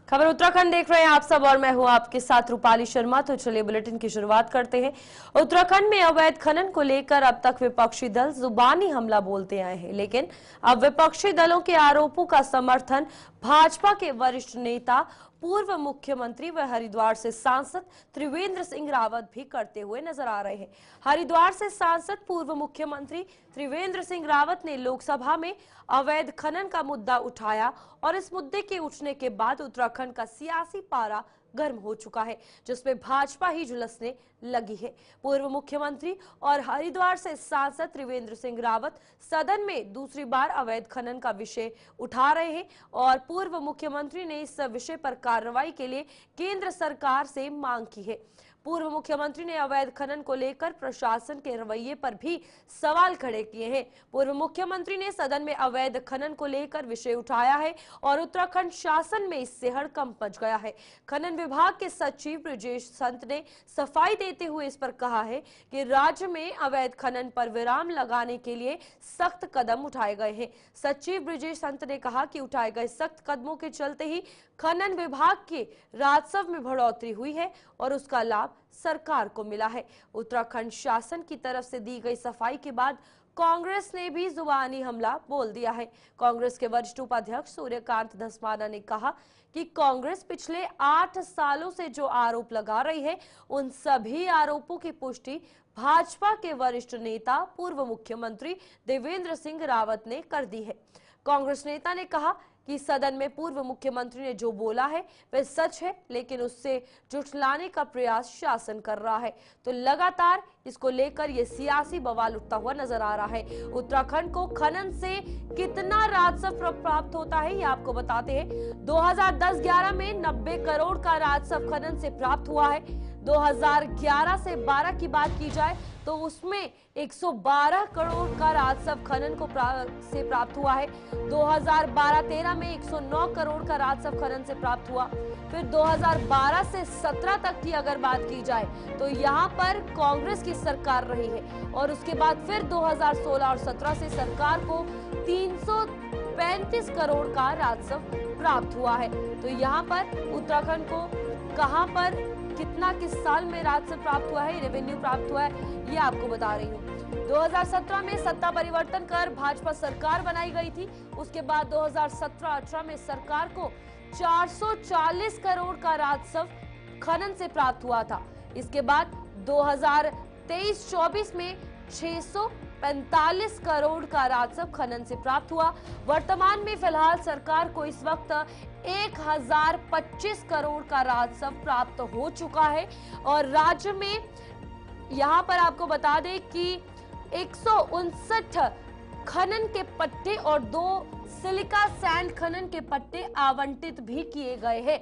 खबर उत्तराखंड देख रहे हैं आप सब और मैं हूं आपके साथ रूपाली शर्मा। तो चलिए बुलेटिन की शुरुआत करते हैं। उत्तराखंड में अवैध खनन को लेकर अब तक विपक्षी दल जुबानी हमला बोलते आए हैं, लेकिन अब विपक्षी दलों के आरोपों का समर्थन भाजपा के वरिष्ठ नेता पूर्व मुख्यमंत्री व हरिद्वार से सांसद त्रिवेंद्र सिंह रावत भी करते हुए नजर आ रहे हैं। हरिद्वार से सांसद पूर्व मुख्यमंत्री त्रिवेंद्र सिंह रावत ने लोकसभा में अवैध खनन का मुद्दा उठाया और इस मुद्दे के उठने के बाद उत्तराखंड का सियासी पारा गर्म हो चुका है, जिसमें भाजपा ही झुलसने लगी है। पूर्व मुख्यमंत्री और हरिद्वार से सांसद त्रिवेंद्र सिंह रावत सदन में दूसरी बार अवैध खनन का विषय उठा रहे हैं और पूर्व मुख्यमंत्री ने इस विषय पर कार्रवाई के लिए केंद्र सरकार से मांग की है। पूर्व मुख्यमंत्री ने अवैध खनन को लेकर प्रशासन के रवैये पर भी सवाल खड़े किए हैं। पूर्व मुख्यमंत्री ने सदन में अवैध खनन को लेकर विषय उठाया है और उत्तराखंड शासन में इससे हड़कंप मच गया है। खनन विभाग के सचिव ब्रजेश संत ने सफाई देते हुए इस पर कहा है कि राज्य में अवैध खनन पर विराम लगाने के लिए सख्त कदम उठाए गए हैं। सचिव ब्रजेश संत ने कहा कि उठाए गए सख्त कदमों के चलते ही खनन विभाग के राजस्व में बढ़ोतरी हुई है और उसका लाभ सरकार को मिला है। उत्तराखंड शासन की तरफ से दी गई सफाई के बाद कांग्रेस ने भी जुबानी हमला बोल दिया है। कांग्रेस के वरिष्ठ उपाध्यक्ष सूर्यकांत धस्माना ने कहा कि कांग्रेस पिछले 8 सालों से जो आरोप लगा रही है, उन सभी आरोपों की पुष्टि भाजपा के वरिष्ठ नेता पूर्व मुख्यमंत्री देवेंद्र सिंह रावत ने कर दी है। कांग्रेस नेता ने कहा कि सदन में पूर्व मुख्यमंत्री ने जो बोला है वह सच है, लेकिन उससे झुठलाने का प्रयास शासन कर रहा है। तो लगातार इसको लेकर ये सियासी बवाल उठता हुआ नजर आ रहा है। उत्तराखंड को खनन से कितना राजस्व प्राप्त होता है ये आपको बताते हैं। 2010-11 में 90 करोड़ का राजस्व खनन से प्राप्त हुआ है। 2011 से 12 की बात की जाए तो उसमें 112 करोड़ का राजस्व खनन को से प्राप्त हुआ है। 2012-13 में 109 करोड़ का राजस्व खनन से प्राप्त हुआ। फिर 2012 से 17 तक की अगर बात की जाए तो यहाँ पर कांग्रेस की सरकार रही है और उसके बाद फिर 2016 और 17 से सरकार को 335 करोड़ का राजस्व प्राप्त हुआ है। तो यहाँ पर उत्तराखंड को कहां पर कितना किस साल में राजस्व प्राप्त हुआ है, रेवेन्यू प्राप्त हुआ है, ये आपको बता रही हूँ। 2017 में सत्ता परिवर्तन कर भाजपा सरकार बनाई गई थी। उसके बाद 2017-18 में सरकार को 440 करोड़ का राजस्व खनन से प्राप्त हुआ था। इसके बाद 2023-24 में 645 करोड़ का राजस्व खनन से प्राप्त हुआ। वर्तमान में फिलहाल सरकार को इस वक्त 1025 करोड़ का राजस्व प्राप्त हो चुका है और राज्य में यहाँ पर आपको बता दें कि 159 खनन के पट्टे और 2 सिलिका सैंड खनन के पट्टे आवंटित भी किए गए हैं।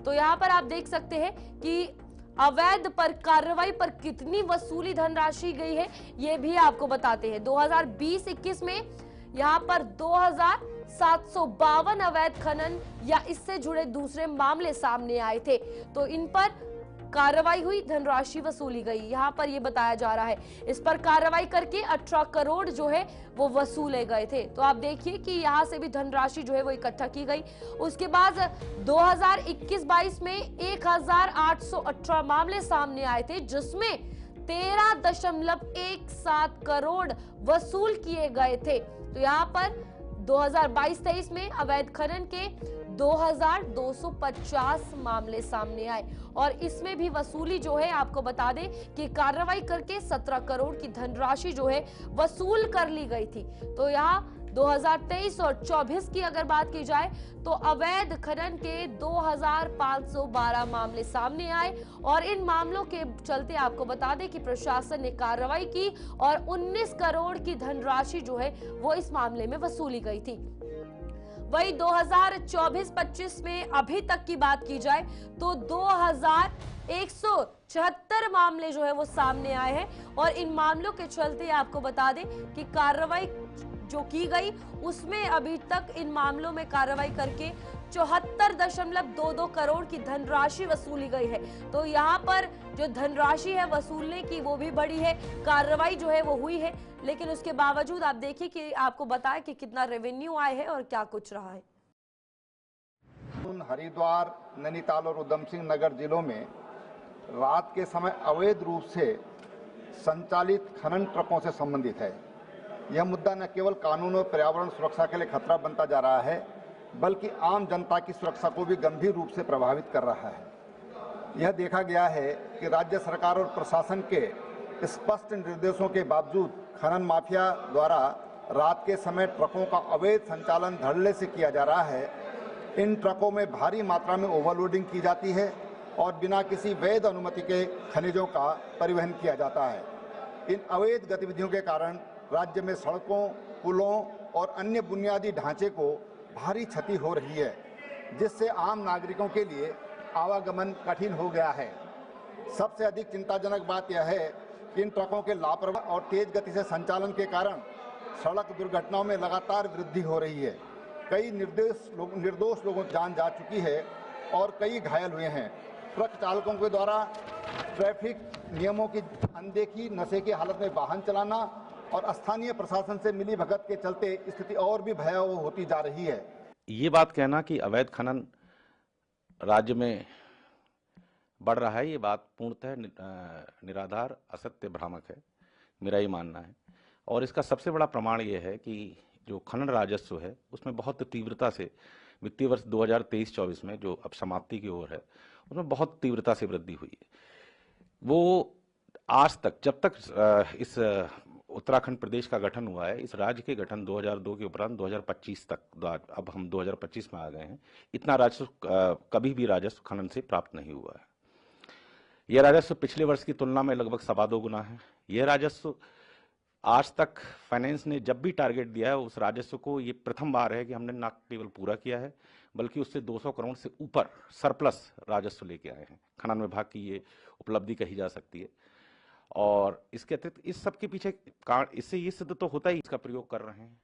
तो यहाँ पर आप देख सकते हैं कि अवैध पर कार्रवाई पर कितनी वसूली धनराशि गई है, ये भी आपको बताते हैं। 2020-21 में यहाँ पर 2752 अवैध खनन या इससे जुड़े दूसरे मामले सामने आए थे, तो इन पर कार्रवाई हुई, धनराशि वसूली गई। यहाँ पर ये बताया जा रहा है इस पर कार्रवाई करके 18 करोड़ जो है वो वसूले गए थे। तो आप देखिए कि यहाँ से भी धनराशि जो है वो इकट्ठा की गई। उसके बाद 2021-22 में 1818 मामले सामने आए थे, जिसमें 13.17 करोड़ वसूल किए गए थे। तो यहाँ पर 2022-23 में अवैध खनन के 2250 मामले सामने आए और इसमें भी वसूली जो है आपको बता दें कि कार्रवाई करके 17 करोड़ की धनराशि जो है वसूल कर ली गई थी। तो यहाँ 2023 और 24 की अगर बात की जाए तो अवैध खनन के 2512 मामले सामने आए और इन मामलों के चलते आपको बता दें कि प्रशासन ने कार्रवाई की और 19 करोड़ की धनराशि जो है वो इस मामले में वसूली गई थी। वही 2024-25 में अभी तक की बात की जाए तो 2176 मामले जो है वो सामने आए हैं और इन मामलों के चलते आपको बता दें कि कार्रवाई जो की गई उसमें अभी तक इन मामलों में कार्रवाई करके 74.22 करोड़ की धनराशि वसूली गई है। तो यहाँ पर जो धनराशि है वसूलने की वो भी बड़ी है, कार्रवाई जो है वो हुई है, लेकिन उसके बावजूद आप देखिए कि आपको बताएं कि कितना रेवेन्यू आया है और क्या कुछ रहा है। हरिद्वार, नैनीताल और उधम सिंह नगर जिलों में रात के समय अवैध रूप से संचालित खनन ट्रकों से संबंधित है। यह मुद्दा न केवल कानून और पर्यावरण सुरक्षा के लिए खतरा बनता जा रहा है, बल्कि आम जनता की सुरक्षा को भी गंभीर रूप से प्रभावित कर रहा है। यह देखा गया है कि राज्य सरकार और प्रशासन के स्पष्ट निर्देशों के बावजूद खनन माफिया द्वारा रात के समय ट्रकों का अवैध संचालन धड़ल्ले से किया जा रहा है। इन ट्रकों में भारी मात्रा में ओवरलोडिंग की जाती है और बिना किसी वैध अनुमति के खनिजों का परिवहन किया जाता है। इन अवैध गतिविधियों के कारण राज्य में सड़कों, पुलों और अन्य बुनियादी ढांचे को भारी क्षति हो रही है, जिससे आम नागरिकों के लिए आवागमन कठिन हो गया है। सबसे अधिक चिंताजनक बात यह है कि इन ट्रकों के लापरवाही और तेज गति से संचालन के कारण सड़क दुर्घटनाओं में लगातार वृद्धि हो रही है। कई निर्दोष लोगों की जान जा चुकी है और कई घायल हुए हैं। ट्रक चालकों के द्वारा ट्रैफिक नियमों की अनदेखी, नशे की हालत में वाहन चलाना और स्थानीय प्रशासन से मिली भगत के चलते स्थिति और भी भयावह होती जा रही है। ये बात कहना कि अवैध खनन राज्य में बढ़ रहा है, ये बात पूर्णतः निराधार, असत्य, भ्रामक है, मेरा ये मानना है। और इसका सबसे बड़ा प्रमाण ये है कि जो खनन राजस्व है उसमें बहुत तीव्रता से वित्तीय वर्ष 2023-24 में, जो अब समाप्ति की ओर है, उसमें बहुत तीव्रता से वृद्धि हुई है। वो आज तक, जब तक इस उत्तराखंड प्रदेश का गठन हुआ है, इस राज्य के गठन 2002 के उपरांत 2025 तक, अब हम 2025 में आ गए हैं, इतना राजस्व कभी भी राजस्व खनन से प्राप्त नहीं हुआ है। यह राजस्व पिछले वर्ष की तुलना में लगभग 2.25 गुना है। यह राजस्व आज तक फाइनेंस ने जब भी टारगेट दिया है, उस राजस्व को, ये प्रथम बार है कि हमने न केवल पूरा किया है, बल्कि उससे 200 करोड़ से ऊपर सरप्लस राजस्व लेके आए हैं। खनन विभाग की ये उपलब्धि कही जा सकती है। और इसके अतिरिक्त इस सब के पीछे इससे ये सिद्ध तो होता ही इसका प्रयोग कर रहे हैं।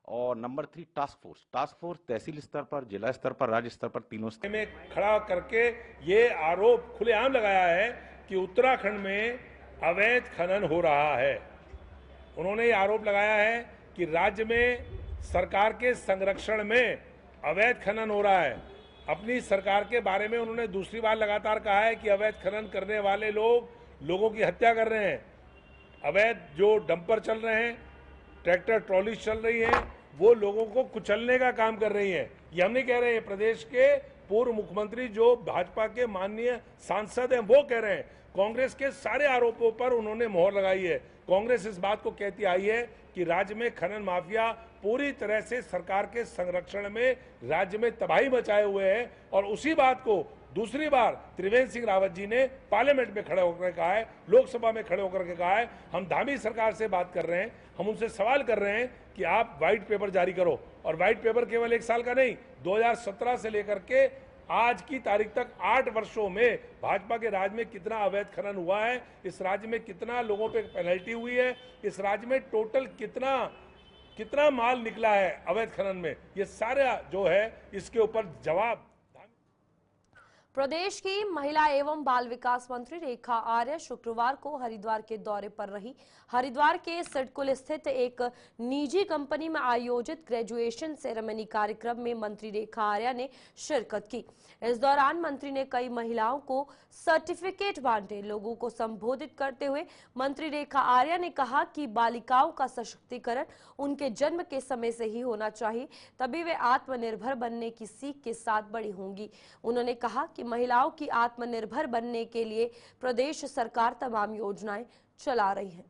और नंबर 3, टास्क फोर्स तहसील स्तर पर, जिला स्तर पर, राज्य स्तर पर, तीनों स्तर में खड़ा करके ये आरोप खुलेआम लगाया है कि उत्तराखंड में अवैध खनन हो रहा है। उन्होंने ये आरोप लगाया है कि राज्य में सरकार के संरक्षण में अवैध खनन हो रहा है। अपनी सरकार के बारे में उन्होंने दूसरी बार लगातार कहा है कि अवैध खनन करने वाले लोगों की हत्या कर रहे हैं। अवैध जो डंपर चल रहे हैं, ट्रैक्टर ट्रॉली चल रही हैं, वो लोगों को कुचलने का काम कर रही हैं। ये हम नहीं कह रहे हैं, प्रदेश के पूर्व मुख्यमंत्री जो भाजपा के माननीय सांसद हैं वो कह रहे हैं। कांग्रेस के सारे आरोपों पर उन्होंने मोहर लगाई है। कांग्रेस इस बात को कहती आई है कि राज्य में खनन माफिया पूरी तरह से सरकार के संरक्षण में राज्य में तबाही मचाए हुए है। और उसी बात को दूसरी बार त्रिवेंद्र सिंह रावत जी ने पार्लियामेंट में खड़े होकर कहा है, लोकसभा में खड़े होकर के कहा है। हम धामी सरकार से बात कर रहे हैं, हम उनसे सवाल कर रहे हैं कि आप व्हाइट पेपर जारी करो। और व्हाइट पेपर केवल 1 साल का नहीं, 2017 से लेकर के आज की तारीख तक 8 वर्षों में भाजपा के राज्य में कितना अवैध खनन हुआ है, इस राज्य में कितना लोगों पे पेनल्टी हुई है, इस राज्य में टोटल कितना माल निकला है अवैध खनन में, ये सारा जो है इसके ऊपर जवाब। प्रदेश की महिला एवं बाल विकास मंत्री रेखा आर्य शुक्रवार को हरिद्वार के दौरे पर रही। हरिद्वार के सिडकुल स्थित एक निजी कंपनी में आयोजित ग्रेजुएशन सेरेमनी कार्यक्रम में मंत्री रेखा आर्य ने शिरकत की। इस दौरान मंत्री ने कई महिलाओं को सर्टिफिकेट बांटे। लोगों को संबोधित करते हुए मंत्री रेखा आर्य ने कहा कि बालिकाओं का सशक्तिकरण उनके जन्म के समय से ही होना चाहिए, तभी वे आत्मनिर्भर बनने की सीख के साथ बड़ी होंगी। उन्होंने कहा कि महिलाओं की आत्मनिर्भर बनने के लिए प्रदेश सरकार तमाम योजनाएं चला रही है।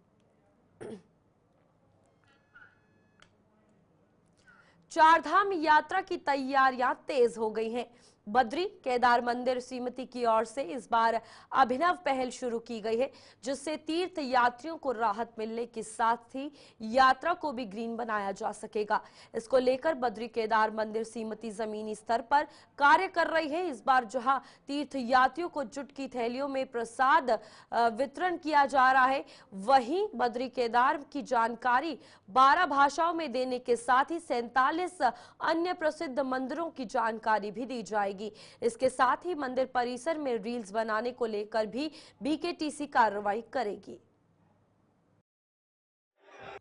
चारधाम यात्रा की तैयारियां तेज हो गई हैं। बद्री केदार मंदिर समिति की ओर से इस बार अभिनव पहल शुरू की गई है, जिससे तीर्थ यात्रियों को राहत मिलने के साथ ही यात्रा को भी ग्रीन बनाया जा सकेगा। इसको लेकर बद्री केदार मंदिर समिति जमीनी स्तर पर कार्य कर रही है। इस बार जहां तीर्थ यात्रियों को जुट की थैलियों में प्रसाद वितरण किया जा रहा है, वहीं बद्री केदार की जानकारी 12 भाषाओं में देने के साथ ही 47 अन्य प्रसिद्ध मंदिरों की जानकारी भी दी जाएगी। इसके साथ ही मंदिर परिसर में रील्स बनाने को लेकर भी बीकेटीसी कार्रवाई करेगी।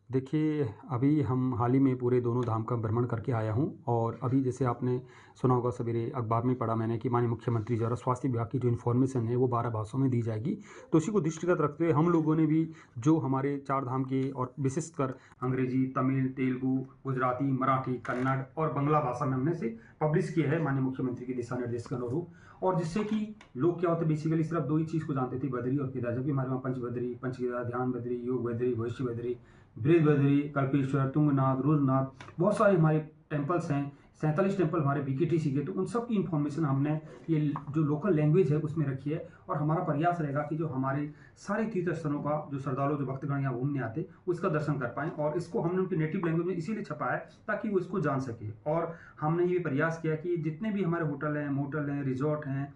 देखिए, अभी हम हाल ही में पूरे दोनों धाम का भ्रमण करके आया हूँ और अभी जैसे आपने सुना होगा, सवेरे अखबार में पढ़ा मैंने कि माननीय मुख्यमंत्री द्वारा स्वास्थ्य विभाग की जो इन्फॉर्मेशन है वो 12 भाषाओं में दी जाएगी। तो उसी को दृष्टिगत रखते हुए हम लोगों ने भी जो हमारे चार धाम के और विशेषकर अंग्रेजी, तमिल, तेलुगु, गुजराती, मराठी, कन्नड़ और बांग्ला भाषा में हमने से पब्लिश किया है माननीय मुख्यमंत्री के दिशा निर्देश के अनुरूप। और जिससे कि लोग क्या होते हैं, बेसिकली सिर्फ दो ही चीज़ को जानते थे, बद्री और केदार, जबकि हमारे वहाँ पंचबद्री, पंचकेदार, ध्यान बद्री, योग बद्री, भविष्य बद्री, बृहस्पति, कल्पेश्वर, तुंगनाथ, रुद्रनाथ, बहुत सारे हमारे टेम्पल्स हैं। 47 टेम्पल हमारे बीकेटीसी के, तो उन सब की इन्फॉर्मेशन हमने ये जो लोकल लैंग्वेज है उसमें रखी है। और हमारा प्रयास रहेगा कि जो हमारे सारे तीर्थ स्थलों का जो श्रद्धालु, जो भक्तगण यहाँ घूमने आते, उसका दर्शन कर पाएँ। और इसको हमने उनकी नेटिव लैंग्वेज में इसीलिए छपा है ताकि वो इसको जान सके। और हमने ये प्रयास किया कि जितने भी हमारे होटल हैं, मोटल हैं, रिजॉर्ट हैं,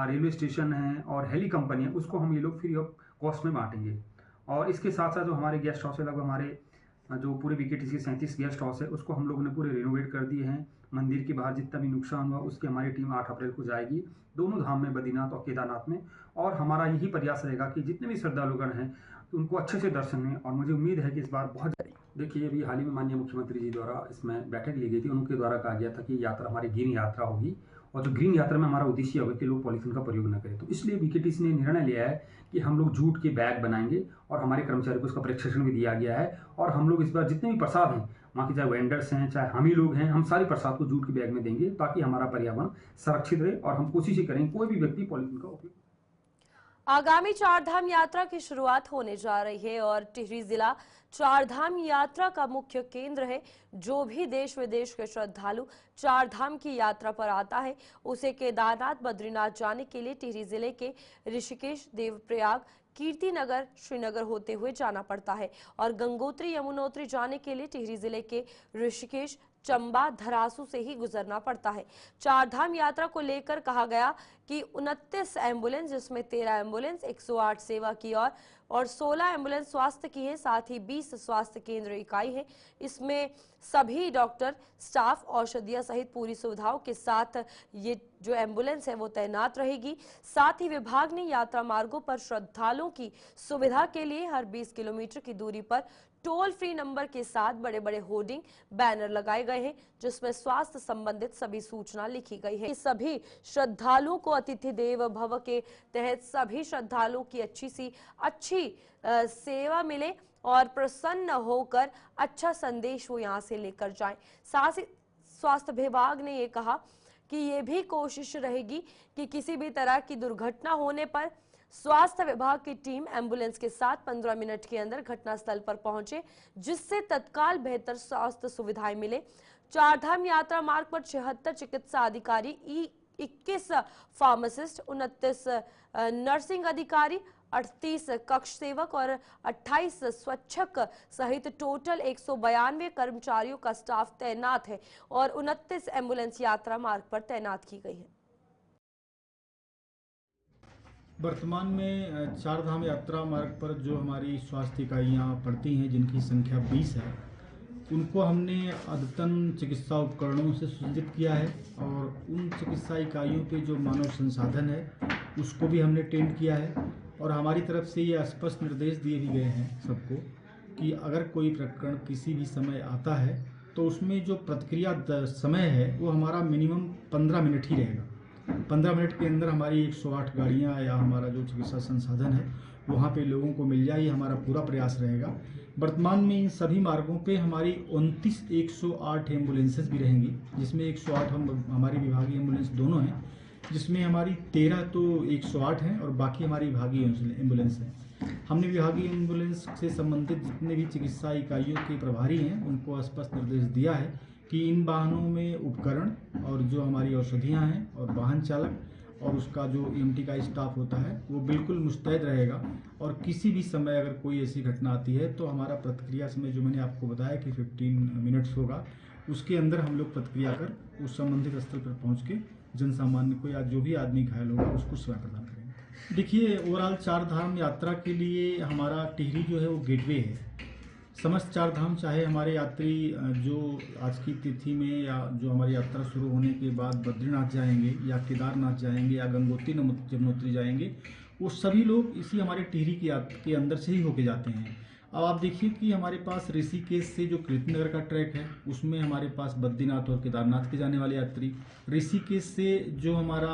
रेलवे स्टेशन हैं और हेली कंपनी है, उसको हम ये लोग फ्री ऑफ कॉस्ट में बांटेंगे। और इसके साथ साथ जो हमारे गेस्ट हाउस है, लगभग हमारे जो पूरे बीकेटीसी के 37 गेस्ट हाउस है, उसको हम लोगों ने पूरे रिनोवेट कर दिए हैं। मंदिर के बाहर जितना भी नुकसान हुआ उसकी हमारी टीम 8 अप्रैल को जाएगी दोनों धाम में, बद्रीनाथ और केदारनाथ में। और हमारा यही प्रयास रहेगा कि जितने भी श्रद्धालुगण हैं उनको अच्छे से दर्शन हैं। और मुझे उम्मीद है कि इस बार बहुत देखिए, अभी हाल ही में माननीय मुख्यमंत्री जी द्वारा इसमें बैठक ली गई थी। उनके द्वारा कहा गया था कि यात्रा हमारी ग्रीन यात्रा होगी और जो ग्रीन यात्रा में हमारा उद्देश्य होगा कि लोग पॉलीथीन का प्रयोग न करें। तो इसलिए बीकेटीसी ने निर्णय लिया है कि हम लोग जूट के बैग बनाएंगे और हमारे कर्मचारियों को इसका प्रशिक्षण भी दिया गया है। और हम लोग इस बार जितने भी प्रसाद हैं, वहाँ के चाहे वेंडर्स हैं, चाहे हम ही लोग हैं, हम सारे प्रसाद को जूट के बैग में देंगे ताकि हमारा पर्यावरण सुरक्षित रहे। और हम कोशिश ही करें कोई भी व्यक्ति पॉलीथीन का उपयोग। आगामी चारधाम यात्रा की शुरुआत होने जा रही है और टिहरी जिला चारधाम यात्रा का मुख्य केंद्र है। जो भी देश विदेश के श्रद्धालु चारधाम की यात्रा पर आता है उसे केदारनाथ, बद्रीनाथ जाने के लिए टिहरी जिले के ऋषिकेश, देवप्रयाग, कीर्तिनगर, श्रीनगर होते हुए जाना पड़ता है। और गंगोत्री, यमुनोत्री जाने के लिए टिहरी जिले के ऋषिकेश, चंबा, धरासू से ही गुजरना पड़ता है। चारधाम यात्रा को लेकर कहा गया कि 29 एम्बुलेंस, जिसमें 13 एम्बुलेंस 108 सेवा की और 16 एम्बुलेंस स्वास्थ्य की है, साथ ही 20 स्वास्थ्य केंद्र इकाई है। इसमें सभी डॉक्टर, स्टाफ, औषधियां सहित पूरी सुविधाओं के साथ ये जो एम्बुलेंस है वो तैनात रहेगी। साथ ही विभाग ने यात्रा मार्गों पर श्रद्धालुओं की सुविधा के लिए हर 20 किलोमीटर की दूरी पर टोल फ्री नंबर के साथ बड़े बड़े होर्डिंग, बैनर लगाए गए हैं जिसमें स्वास्थ्य संबंधित सभी सूचना लिखी गई है। सभी श्रद्धालुओं को अतिथि देव भव के तहत सभी श्रद्धालुओं की अच्छी सेवा मिले और प्रसन्न होकर अच्छा संदेश वो यहाँ से लेकर जाएं। साथ ही स्वास्थ्य विभाग ने ये कहा कि ये भी कोशिश रहेगी कि किसी भी तरह की दुर्घटना होने पर स्वास्थ्य विभाग की टीम एम्बुलेंस के साथ 15 मिनट के अंदर घटनास्थल पर पहुंचे, जिससे तत्काल बेहतर स्वास्थ्य सुविधाएं मिले। चारधाम यात्रा मार्ग पर 76 चिकित्सा अधिकारी, 21 फार्मासिस्ट, 29 नर्सिंग अधिकारी, 38 कक्ष सेवक और 28 स्वच्छक सहित टोटल 192 कर्मचारियों का स्टाफ तैनात है और 29 एम्बुलेंस यात्रा मार्ग पर तैनात की गई है। वर्तमान में चारधाम यात्रा मार्ग पर जो हमारी स्वास्थ्य इकाइयाँ पड़ती हैं, जिनकी संख्या 20 है, उनको हमने अद्यतन चिकित्सा उपकरणों से सुसज्जित किया है। और उन चिकित्सा इकाइयों पे जो मानव संसाधन है उसको भी हमने ट्रेंड किया है। और हमारी तरफ से ये स्पष्ट निर्देश दिए भी गए हैं सबको कि अगर कोई प्रकरण किसी भी समय आता है तो उसमें जो प्रतिक्रिया समय है वो हमारा मिनिमम 15 मिनट ही रहेगा। 15 मिनट के अंदर हमारी 108 गाड़ियाँ या हमारा जो चिकित्सा संसाधन है वहाँ पे लोगों को मिल जाए, ये हमारा पूरा प्रयास रहेगा। वर्तमान में इन सभी मार्गों पे हमारी 29 108 एम्बुलेंसेस भी रहेंगी, जिसमें 108 हमारी विभागीय एम्बुलेंस दोनों हैं, जिसमें हमारी 13 तो 108 हैं और बाकी हमारी विभागीय एम्बुलेंस हैं। हमने विभागीय एम्बुलेंस से संबंधित जितने भी चिकित्सा इकाइयों के प्रभारी हैं उनको स्पष्ट निर्देश दिया है कि इन वाहनों में उपकरण और जो हमारी औषधियाँ हैं और वाहन चालक और उसका जो EMT का स्टाफ होता है वो बिल्कुल मुस्तैद रहेगा। और किसी भी समय अगर कोई ऐसी घटना आती है तो हमारा प्रतिक्रिया समय जो मैंने आपको बताया कि 15 मिनट्स होगा, उसके अंदर हम लोग प्रतिक्रिया कर उस संबंधित स्थल पर पहुँच के जन सामान्य को या जो भी आदमी घायल होगा उसको सेवा प्रदान करेंगे। देखिए, ओवरऑल चारधाम यात्रा के लिए हमारा टिहरी जो है वो गेटवे है। समस्त चारधाम, चाहे हमारे यात्री जो आज की तिथि में या जो हमारी यात्रा शुरू होने के बाद बद्रीनाथ जाएंगे या केदारनाथ जाएंगे या गंगोत्री, यमुनोत्री जाएंगे, वो सभी लोग इसी हमारे टिहरी के अंदर से ही होके जाते हैं। अब आप देखिए कि हमारे पास ऋषिकेश से जो कीर्तिनगर का ट्रैक है उसमें हमारे पास बद्रीनाथ और केदारनाथ के जाने वाले यात्री, ऋषिकेश से जो हमारा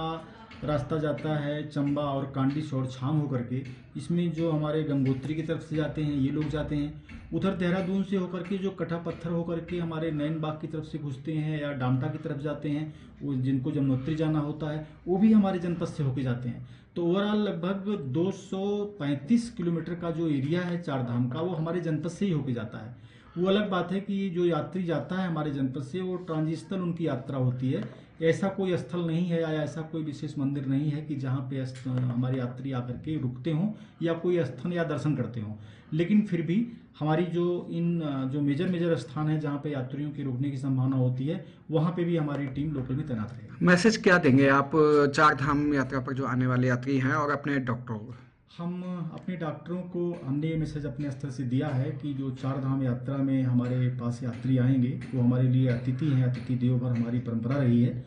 रास्ता जाता है चंबा और कांडिश और छाम होकर के, इसमें जो हमारे गंगोत्री की तरफ से जाते हैं ये लोग जाते हैं। उधर देहरादून से होकर के जो कटा पत्थर होकर के हमारे नैन बाग की तरफ से घुसते हैं या डामटा की तरफ जाते हैं, वो जिनको यमुनोत्री जाना होता है वो भी हमारे जनपद से होके जाते हैं। तो ओवरऑल लगभग 235 किलोमीटर का जो एरिया है चार धाम का वो हमारे जनपद से ही होके जाता है। वो अलग बात है कि जो यात्री जाता है हमारे जनपद से वो ट्रांजिशनल उनकी यात्रा होती है। ऐसा कोई स्थल नहीं है या ऐसा कोई विशेष मंदिर नहीं है कि जहाँ पे हमारे यात्री आकर के रुकते हों या कोई स्थल या दर्शन करते हों, लेकिन फिर भी हमारी जो मेजर स्थान है जहाँ पे यात्रियों की रुकने की संभावना होती है वहाँ पे भी हमारी टीम लोकल में तैनात रहेगी। मैसेज क्या देंगे आप चार धाम यात्रा पर जो आने वाले यात्री हैं और अपने डॉक्टरों को? हम अपने डॉक्टरों को हमने ये मैसेज अपने स्तर से दिया है कि जो चार धाम यात्रा में हमारे पास यात्री आएंगे वो हमारे लिए अतिथि हैं, अतिथि देवो भव हमारी परंपरा रही है।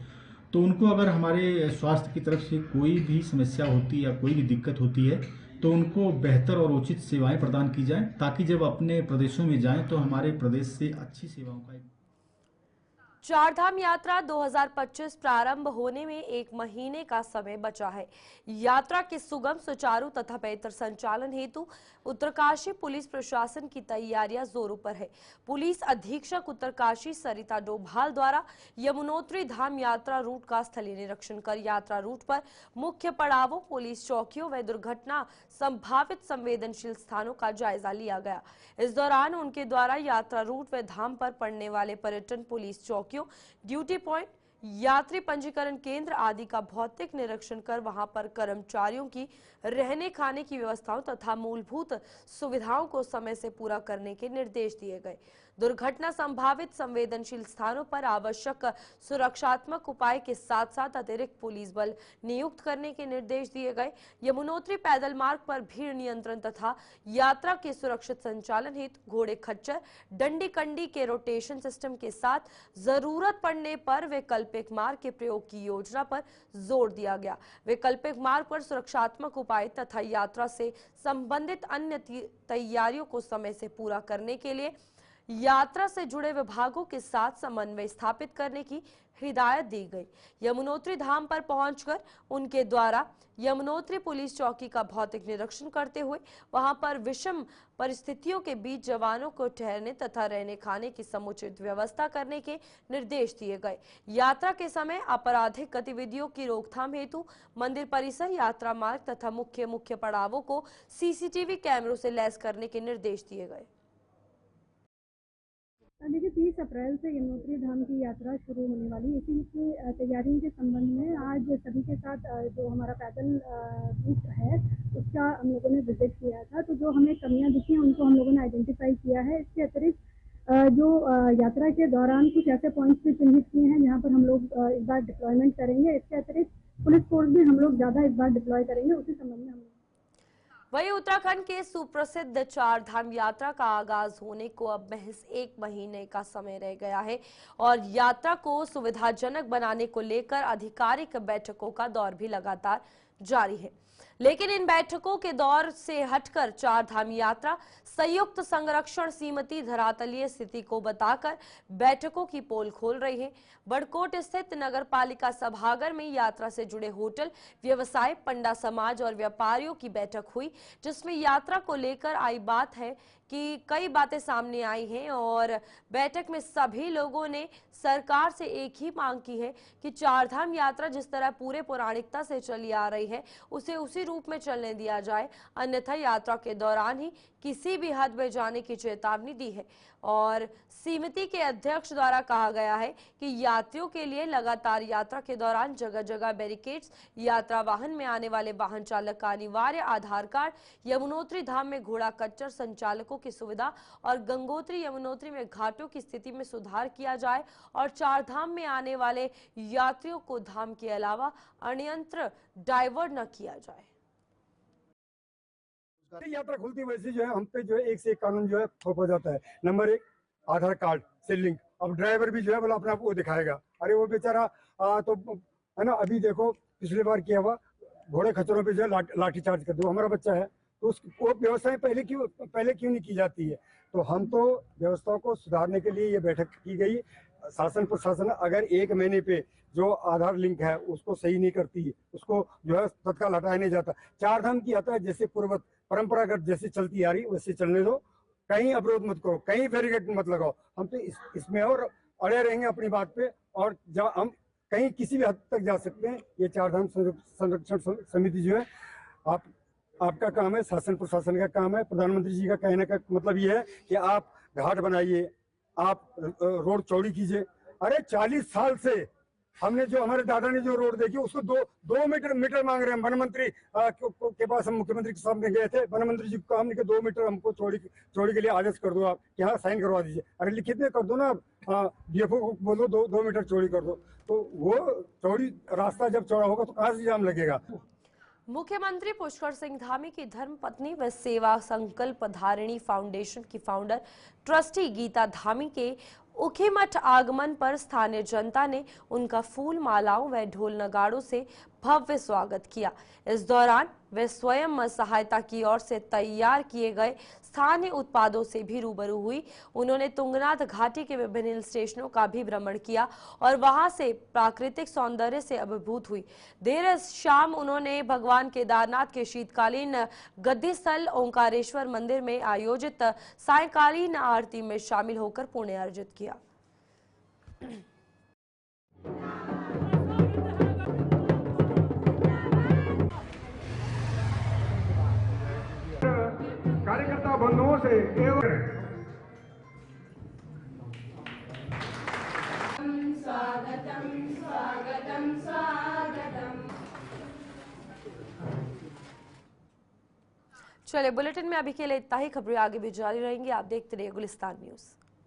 तो उनको अगर हमारे स्वास्थ्य की तरफ से कोई भी समस्या होती है या कोई भी दिक्कत होती है तो उनको बेहतर और उचित सेवाएं प्रदान की जाएं, ताकि जब अपने प्रदेशों में जाएं तो हमारे प्रदेश से अच्छी सेवाओं का चारधाम यात्रा 2025 प्रारंभ होने में 1 महीने का समय बचा है। यात्रा के सुगम, सुचारू तथा बेहतर संचालन हेतु उत्तरकाशी पुलिस प्रशासन की तैयारियां जोरों पर है। पुलिस अधीक्षक उत्तरकाशी सरिता डोभाल द्वारा यमुनोत्री धाम यात्रा रूट का स्थलीय निरीक्षण कर यात्रा रूट पर मुख्य पड़ावों, पुलिस चौकियों व दुर्घटना संभावित संवेदनशील स्थानों का जायजा लिया गया। इस दौरान उनके द्वारा यात्रा रूट व धाम पर पड़ने वाले पर्यटन, पुलिस चौकियों, ड्यूटी पॉइंट, यात्री पंजीकरण केंद्र आदि का भौतिक निरीक्षण कर वहां पर कर्मचारियों की रहने खाने की व्यवस्थाओं तथा मूलभूत सुविधाओं को समय से पूरा करने के निर्देश दिए गए। दुर्घटना संभावित संवेदनशील स्थानों पर आवश्यक सुरक्षात्मक उपाय के साथ साथ अतिरिक्त पुलिस बल नियुक्त करने के निर्देश दिए गए। यमुनोत्री पैदल मार्ग पर भीड़ नियंत्रण तथा यात्रा के सुरक्षित संचालन हेतु घोड़े खच्चर, डंडी कंडी के रोटेशन सिस्टम के साथ जरूरत पड़ने पर वैकल्पिक मार्ग के प्रयोग की योजना पर जोर दिया गया। वैकल्पिक मार्ग पर सुरक्षात्मक उपाय तथा यात्रा से संबंधित अन्य तैयारियों को समय से पूरा करने के लिए यात्रा से जुड़े विभागों के साथ समन्वय स्थापित करने की हिदायत दी गई। यमुनोत्री धाम पर पहुंचकर उनके द्वारा यमुनोत्री पुलिस चौकी का भौतिक निरीक्षण करते हुए वहां पर विषम परिस्थितियों के बीच जवानों को ठहरने तथा रहने खाने की समुचित व्यवस्था करने के निर्देश दिए गए। यात्रा के समय आपराधिक गतिविधियों की रोकथाम हेतु मंदिर परिसर, यात्रा मार्ग तथा मुख्य पड़ावों को सीसीटीवी कैमरों से लैस करने के निर्देश दिए गए। देखिए 30 अप्रैल से यमुनोत्री धाम की यात्रा शुरू होने वाली, इसी की तैयारियों के संबंध में आज सभी के साथ जो हमारा पैदल रूट है उसका हम लोगों ने विजिट किया था। तो जो हमें कमियां दिखी उनको हम लोगों ने आइडेंटिफाई किया है। इसके अतिरिक्त जो यात्रा के दौरान कुछ ऐसे पॉइंट्स भी चिन्हित किए हैं जहाँ पर हम लोग इस बार डिप्लॉयमेंट करेंगे। इसके अतिरिक्त पुलिस फोर्स भी हम लोग ज़्यादा इस बार डिप्लॉय करेंगे, उसी संबंध में हम लोग। वहीं उत्तराखंड के सुप्रसिद्ध चार धाम यात्रा का आगाज होने को अब महज 1 महीने का समय रह गया है और यात्रा को सुविधाजनक बनाने को लेकर आधिकारिक बैठकों का दौर भी लगातार जारी है। लेकिन इन बैठकों के दौर से हटकर चार धाम यात्रा संयुक्त संरक्षण समिति धरातलीय स्थिति को बताकर बैठकों की पोल खोल रही है। बड़कोट स्थित नगर पालिका सभागार में यात्रा से जुड़े होटल व्यवसाय, पंडा समाज और व्यापारियों की बैठक हुई, जिसमें यात्रा को लेकर आई बात है कि कई बातें सामने आई हैं और बैठक में सभी लोगों ने सरकार से एक ही मांग की है कि चारधाम यात्रा जिस तरह पूरे पौराणिकता से चली आ रही है उसे उसी रूप में चलने दिया जाए, अन्यथा यात्रा के दौरान ही किसी भी हद में जाने की चेतावनी दी है। और समिति के अध्यक्ष द्वारा कहा गया है कि यात्रियों के लिए लगातार यात्रा के दौरान जगह जगह बैरिकेड्स, यात्रा वाहन में आने वाले वाहन चालक का अनिवार्य आधार कार्ड, यमुनोत्री धाम में घोड़ा खच्चर संचालकों की सुविधा और गंगोत्री यमुनोत्री में घाटों की स्थिति में सुधार किया जाए और चार धाम में आने वाले यात्रियों को धाम के अलावा अन्यत्र डाइवर्ट न किया जाए। यात्रा खुलती वैसे जो है हम पे जो है एक से एक कानून जो है थोपा जाता है। नंबर 1 आधार कार्ड से लिंक। अब ड्राइवर भी जो है बोला अपना वो दिखाएगा, अरे वो बेचारा तो है ना। अभी देखो पिछली बार किया हुआ घोड़े खच्चरों पे जो है लाठी चार्ज कर दो। हमारा बच्चा है तो वो व्यवस्थाएं पहले क्यों नहीं की जाती है। तो हम तो व्यवस्था को सुधारने के लिए ये बैठक की गई। शासन प्रशासन अगर 1 महीने पे जो आधार लिंक है उसको सही नहीं करती, उसको जो है तत्काल हटाया नहीं जाता। 4 धाम की यात्रा जैसे पूर्वत परंपरागत जैसे चलती आ रही वैसे चलने दो, कहीं अवरोध मत करो, कहीं बैरिकेड मत लगाओ। हम तो इसमें और अड़े रहेंगे अपनी बात पे, और जब हम कहीं किसी भी हद तक जा सकते हैं। ये 4 धाम संरक्षण समिति जो है आपका काम है, शासन प्रशासन का काम है। प्रधानमंत्री जी का कहने का मतलब ये है कि आप घाट बनाइए, आप रोड चौड़ी कीजिए। अरे 40 साल से हमने जो हमारे दादा ने जो रोड देखी उसको 2 मीटर मांग रहे हैं। वन मंत्री के पास हम मुख्यमंत्री के सामने गए थे, वन मंत्री जी को हमने 2 मीटर हमको चौड़ी के लिए आदेश कर दो, आप यहाँ साइन करवा दीजिए। अरे लिखित में कर दो ना, डीएफओ को बोलो 2 मीटर चौड़ी कर दो। तो वो चौड़ी रास्ता जब चौड़ा होगा तो कहाँ से जाम लगेगा। मुख्यमंत्री पुष्कर सिंह धामी की धर्मपत्नी व सेवा संकल्प धारिणी फाउंडेशन की फाउंडर ट्रस्टी गीता धामी के उखीमठ आगमन पर स्थानीय जनता ने उनका फूल मालाओं व ढोल नगाड़ों से भव्य स्वागत किया। इस दौरान वे स्वयं सहायता की ओर से तैयार किए गए स्थानीय उत्पादों से भी रूबरू हुई। उन्होंने तुंगनाथ घाटी के विभिन्न हिल स्टेशनों का भी भ्रमण किया और वहां से प्राकृतिक सौंदर्य से अभिभूत हुई। देर शाम उन्होंने भगवान केदारनाथ के शीतकालीन गद्दी स्थल ओंकारेश्वर मंदिर में आयोजित सायंकालीन आरती में शामिल होकर पुण्य अर्जित किया। कार्यकर्ता बंधुओं से स्वागतम स्वागतम स्वागतम। चलिए बुलेटिन में अभी के लिए इतना ही। खबरें आगे भी जारी रहेंगी। आप देखते रहिए गुलिस्तान न्यूज।